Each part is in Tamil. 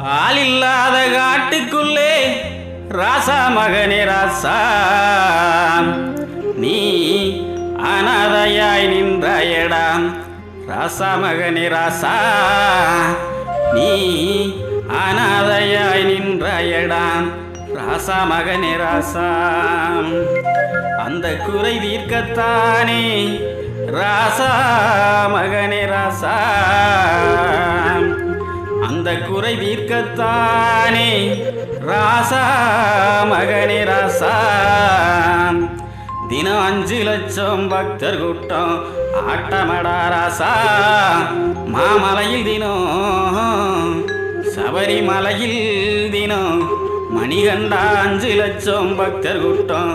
ஆளில்லாத காட்டுக்குள்ளே ராசா மகனே ராசா, நீ அனாதையாய் நின்றாயடாம். ராசா மகனே ராசா, நீ அனாதையாய் நின்றாயடாம். ராசா மகனே ராசா, அந்த குறை தீர்க்கத்தானே ராசா மகனே ராசா, அந்த குறை தீர்க்கத்தானே ராசா மகனே ராசா. தினம் 5 லட்சம் பக்தர் கூட்டம் ஆட்டமடா ராசா. மாமலையில் தினம், சபரிமலையில் தினம், மணிகண்டா 5 லட்சம் பக்தர் கூட்டம்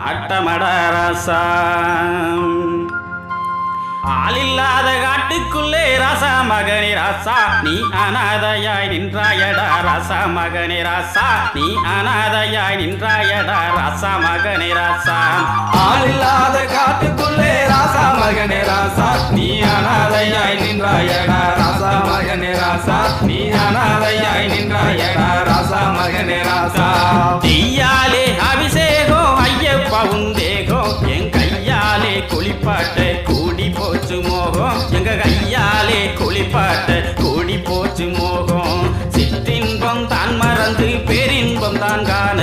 ஆட்டமடா ராசா. ஆளில்லாத காட்டுக்குள்ளே ராசா மகனே ராசா, நீ அனாதையாய் நின்றாயடா. ராசா மகனே ராசா, நீ அனாதையாய் நின்றாயடா. ராசா மகனே ராசா, ஆளில்லாத காட்டுக்குள்ளே ராசா மகனே ராசா, நீ அனாதையாய் நின்றாயடா. ராசா மகனே ராசா, நீ அனாதையாய் நின்றாயடா. ராசா மகனே ராசா, தீயாலே அபிஷேகம் ஐயப்பா உந்தேகம், என் கையாலே குளிப்பாட்ட கூடி போச்சு மோகம். எங்க கையாலே குளிப்பாட்ட கூடி போச்சு மோகம். சிற்றின்பம் தான் மறந்து பேரின்பம் தான் காண,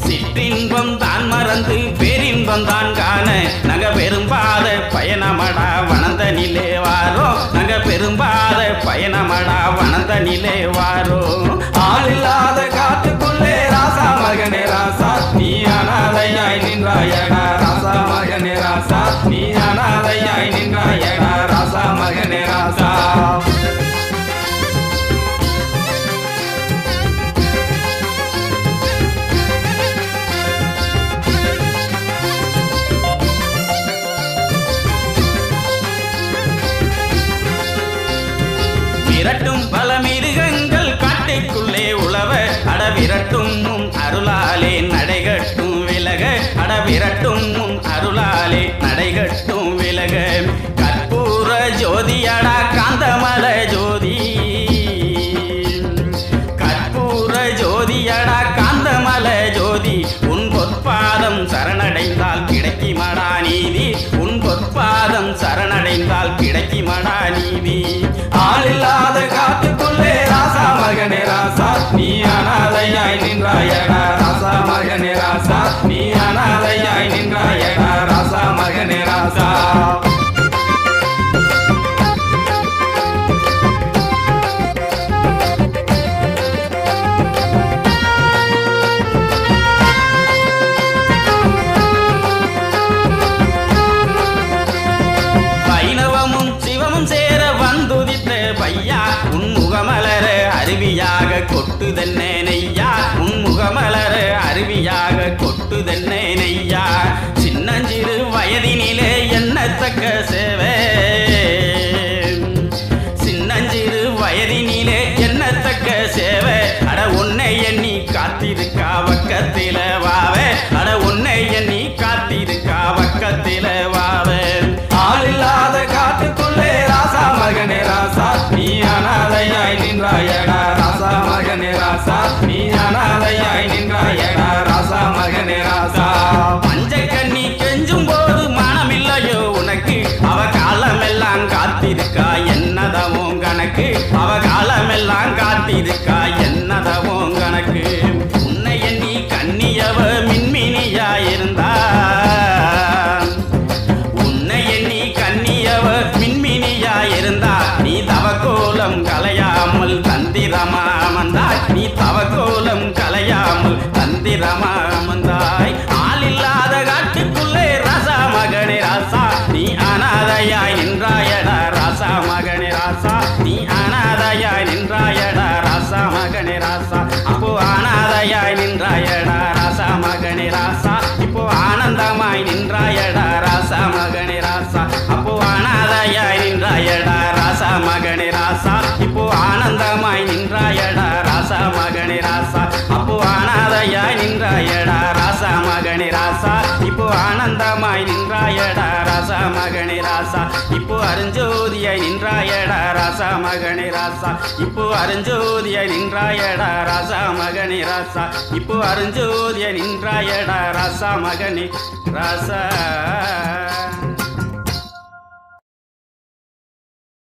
சிற்றின்பம் தான் மறந்து பேரின்பம் தான் காண. நாங்க பெரும்பாத பயணமடா வனந்த நிலே வாரோம். நாங்க பெரும்பாத பயணமடா வனந்த நிலே வாரோம். ஆளில்லாத காட்டுக்குள்ளே ராசா மகனே ராசா, நீ அனாதையாய் நின்றாயடா. ராசா மகனே ராசா, நீ அனாதையாய் நின்றாயடா. ராசா மகனே ராசா, விரட்டும் பல மிருகங்கள் காட்டுக்குள்ளே உழவ, அடவிரட்டும் அருளாலே நடைகட்டும் விலக. அடவிரட்டும் அருளாலே நடைகட்டும் விலக. கற்பூர ஜோதியடா காந்தமல ஜோதி, கற்பூர ஜோதியடா காந்தமல ஜோதி. உன் பொற்பாதம் சரணடைந்தால் கிடைக்குமடா நீதி. உன் பொற்பாதம் சரணடைந்தால் கிடைக்குமடா நீதி. ஆளில்லாத காட்டுக்குள்ளே ராசா மகனே ராசா, நீ அனாதையாய் நின்றாயடா. ராசா மகனே ராசா, நீ அனாதையாய் நின்றாயடா. ராசா மகனே ராசா, வைணவமும் சிவமும் சேர வந்துதித்த பையா, உன் முகமலர அருவியாக கொட்டுதென்ன நெய்யா. உன் முகமலர அருவியாக கொட்டுதென்ன நெய்யா. சின்னஞ்சிறு வயதினிலே எண்ணத்தக்க சேவை, சின்னஞ்சிறு வயதினிலே எண்ணத்தக்க சேவை. அட உன்னை எண்ணி காத்திருக்கா பக்கத்தில வாவே. அட உன்னை எண்ணி காத்திருக்கா பக்கத்தில வாவே. ஆளில்லாத காட்டுக்குள்ளே ராசா மகனே ராசா, நீ அனாதையாய் நின்றாயடா. ராசா மகனே ராசா, நீ அனாதையாய் நின்றாயடா. ராசா மகனே ராசா, பஞ்சக்கண்ணி கெஞ்சும் போது மனமில்லையோ உனக்கு. அவ காலமெல்லாம் காத்திருக்கா என்னதவும் கணக்கு. அவ காலமெல்லாம் காத்திருக்கா என்னதவும் கணக்கு. உன்னை எண்ணி கண்ணியவ மின்மினியாயிருந்தா, உன்னை எண்ணி கண்ணியவ மின்மினியாயிருந்தா. நீ தவக்கோலம் கலையாமல் தந்திரமாமந்தாய். நீ தவக்கோலம் கலையாமல் தந்திரமாமந்தாய். ஆளில்லாத காட்டுக்குள்ளே ராசா மகனே ராசா, நீ அனாதையாய் நின்றாயடா. ராசா மகனே ராசா, நீ அனாதையாய் நின்றாயடா. ராசா மகனே ராசா, அப்போ அனாதையாய் நின்றாயடா. ராசா மகனே ராசா, இப்போ ஆனந்தமாய் நின்றாயடா. ராசா மகனே ராசா, அப்போ அனாதையாய் நின்றாயடா. ராசா மகனே ராசா, இப்போ ஆனந்தமாய் நின்றாயடா. ராசா மகனே ராசா, அப்போ அனாதையாய் நின்றாயடா. ராசா மகனே ராசா இப்போ ஆனந்தமாய் நின்றாயடா ராசா மகனே ராசா இப்போ அருஞ்சோதியாய் நின்றாயடா ராசா மகனே ராசா இப்போ அருஞ்சோதியாய் நின்றாயடா ராசா மகனே ராசா இப்போ அருஞ்சோதியாய் நின்றாயடா ராசா மகனே ராசா